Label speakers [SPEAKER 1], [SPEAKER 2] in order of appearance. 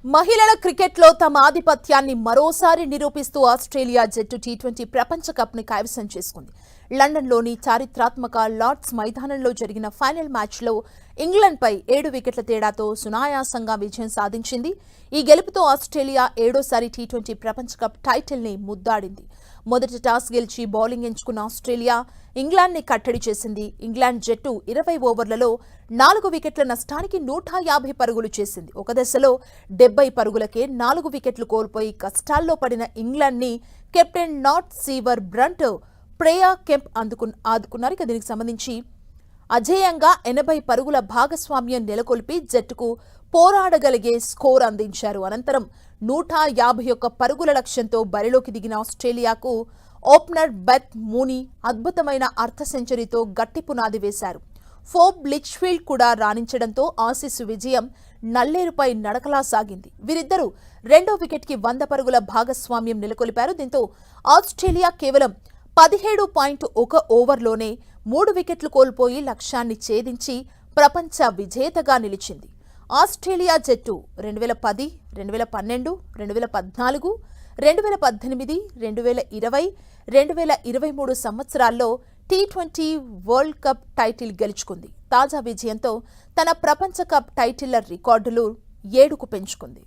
[SPEAKER 1] మహిళల క్రికెట్లో తమ ఆధిపత్యాన్ని మరోసారి నిరూపిస్తూ ఆస్ట్రేలియా జట్టు టీ20 ప్రపంచ కప్ను కైవసం చేసుకుంది. లండన్లోని చారిత్రాత్మక లార్డ్స్ మైదానంలో జరిగిన ఫైనల్ మ్యాచ్లో ఇంగ్లాండ్పై 7 వికెట్ల తేడాతో సునాయాసంగా విజయం సాధించింది. ఈ గెలుపుతో ఆస్ట్రేలియా 7వ టీ20 ప్రపంచ కప్ టైటిల్ని ముద్దాడింది. మొదటి టాస్ గెలిచి బౌలింగ్ ఎంచుకున్న ఆస్ట్రేలియా ఇంగ్లాండ్ని కట్టడి చేసింది. ఇంగ్లాండ్ జట్టు 20 ఓవర్లలో 4 వికెట్ల నష్టానికి 150 పరుగులు చేసింది. ఒక దశలో 70 పరుగులకే 4 వికెట్లు కోల్పోయి కష్టాల్లో పడిన ఇంగ్లాండ్ని captain Nat Sciver Brunt Freya Kemp ఆదుకున్నారు. దీనికి సంబంధించి అజేయంగా 80 పరుగుల భాగస్వామ్యం నెలకొల్పి జట్టుకు పోరాడగలిగే స్కోర్ అందించారు. అనంతరం 151 పరుగుల లక్ష్యంతో బరిలోకి దిగిన ఆస్ట్రేలియాకు ఓపెనర్ బెత్ మూనీ అద్భుతమైన అర్ధ సెంచరీతో గట్టి పునాది వేశారు. ఫోబ్ లిచ్ఫీల్డ్ కూడా రాణించడంతో ఆసీస్ విజయం నల్లేరుపై నడకలా సాగింది. వీరిద్దరూ రెండో వికెట్కి 100 పరుగుల భాగస్వామ్యం నెలకొల్పారు. దీంతో ఆస్ట్రేలియా కేవలం 17.1 ఓవర్లోనే 3 వికెట్లు కోల్పోయి లక్ష్యాన్ని ఛేదించి ప్రపంచ విజేతగా నిలిచింది. ఆస్ట్రేలియా జట్టు 2010, 2012, 2014, 2018, 2020, 2023 సంవత్సరాల్లో టీ20 వరల్డ్ కప్ టైటిల్ గెలుచుకుంది. తాజా విజయంతో తన ప్రపంచ కప్ టైటిళ్ల రికార్డులు 7కు పెంచుకుంది.